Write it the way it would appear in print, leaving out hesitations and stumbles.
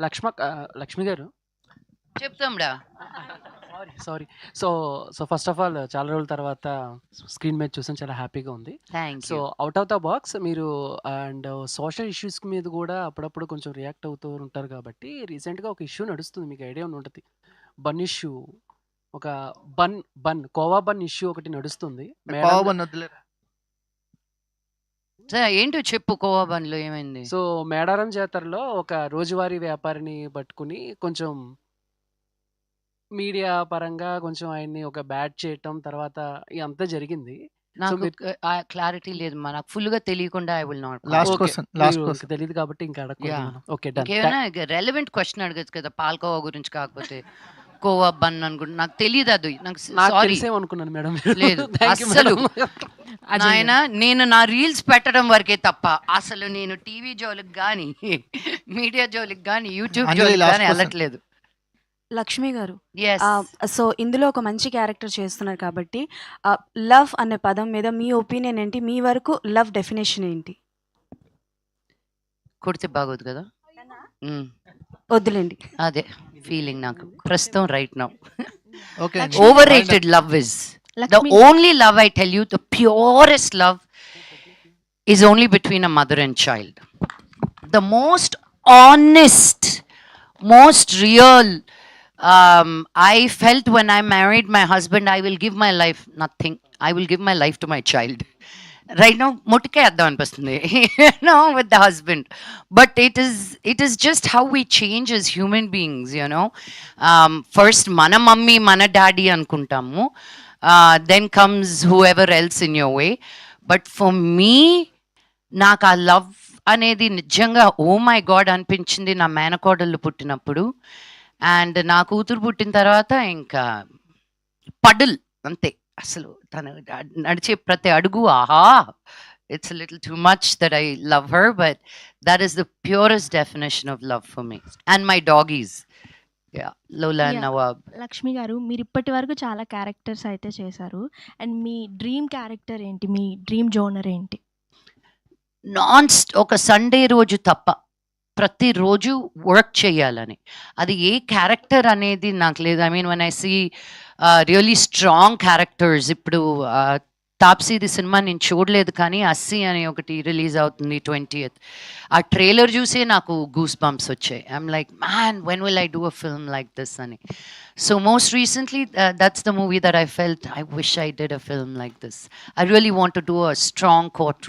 లక్ష్మి గారు చెప్తాండా. Sorry. So so first of all చాలా రోజుల తర్వాత స్క్రీన్ మీద చూసాను. చాలా హ్యాపీగా ఉంది. Thank so you. Out of the box మీరు అండ్ సోషల్ ఇష్యూస్ మీద కూడా అప్పుడప్పుడు కొంచెం రియాక్ట్ అవుతూ ఉంటారు కాబట్టి రీసెంట్గా ఒక ఇష్యూ నడుస్తుంది. మీకు ఐడియా ఉంటుంది. బన్ ఇష్యూ, ఒక కోవా బన్ ఇష్యూ ఒకటి నడుస్తుంది. కోవబన్ వద్దులేరా. ఏంటో చెప్పు, కోవా బన్లో ఏమైంది? సో మేడారం జాతరలో ఒక రోజువారీ వ్యాపారిని పట్టుకుని కొంచెం మీడియా పరంగా కొంచెం ఆయన్ని ఒక బ్యాడ్ చేయటం, తర్వాత ఇదంతా జరిగింది. సో నాకు మీరు క్లారిటీ లేదు మా, నాకు ఫుల్ గా తెలియకుండా I will not. Last okay. Question last మీకు క్వశ్చన్ తెలియదు కాబట్టి ఇంకా అడగకూడదు యా, మనం. Okay, done. ఇంకేమైనా రెలవెంట్ క్వశ్చన్ అడగచ్చు కదా, పాల్కోవా గురించి కాకపోతే కోవా బన్ అనుకుంటా. నాకు తెలియదు అది, నాకు నాకు సారీ. తెలిసేమనుకున్నాను మేడం. లేదు, థ్యాంక్ యూ అస్సలు. మేడం. నాయన, నేను నా రీల్స్ పెట్టడం వరకే తప్ప అసలు నేను టీవీ జోలికి కానీ మీడియా జోలికి కానీ యూట్యూబ్ అంజలి, జోలికి last కానీ question. వెళ్ళట్లేదు. లక్ష్మి గారు, ఎస్, సో ఇందులో ఒక మంచి క్యారెక్టర్ చేస్తున్నారు కాబట్టి లవ్ అనే పదం మీద మీ ఒపీనియన్ ఏంటి? మీ వరకు లవ్ డెఫినేషన్ ఏంటి? కొడితే బాగోదు కదా. వద్దులేండి. అదే ఫీలింగ్ నాకు ప్రస్తుతం right now. Okay Overrated love is the only love, I tell you, the purest love is only between a mother and child. The most honest, most real, I felt when I married my husband, I will give my life, nothing, I will give my life to my child. Right now మొట్టికే అర్థం అనిపిస్తుంది with the husband, but it is just how we change as human beings, first మన mummy మన daddy అనుకుంటాము, then comes whoever else in your way, but for me నాకు ఆ love అనేది నిజంగా oh my God అనిపించింది నా మేనకోడళ్ళు పుట్టినప్పుడు, అండ్ నా కూతురు పుట్టిన తర్వాత ఇంకా పడుల్ అంతే. అసలు తను నడిచే ప్రతి అడుగు ఆహా, it's little too much that I love her, but that is the purest definition of love for me and my doggies. Lola and Nawab. Lakshmi గారు, మీరు ఇప్పటి వరకు చాలా క్యారెక్టర్స్ అయితే చేశారు, అండ్ మీ డ్రీమ్ క్యారెక్టర్ ఏంటి? మీ డ్రీమ్ జోనర్ ఏంటి? ఒక సండే రోజు తప్ప ప్రతిరోజు వర్క్ చేయాలని, అది ఏ క్యారెక్టర్ అనేది నాకు లేదు. I mean one I see really strong characters, ఇప్పుడు తాప్సీది సినిమా నేను చూడలేదు కానీ అస్సీ అని ఒకటి రిలీజ్ అవుతుంది 20th. ఆ ట్రైలర్ చూసే నాకు గూస్ బంప్స్ వచ్చాయి. I'm like, man, when will I do a film like this అని. So most recently that's the movie that I felt I wish I did a film like this. I really want to do a strong court room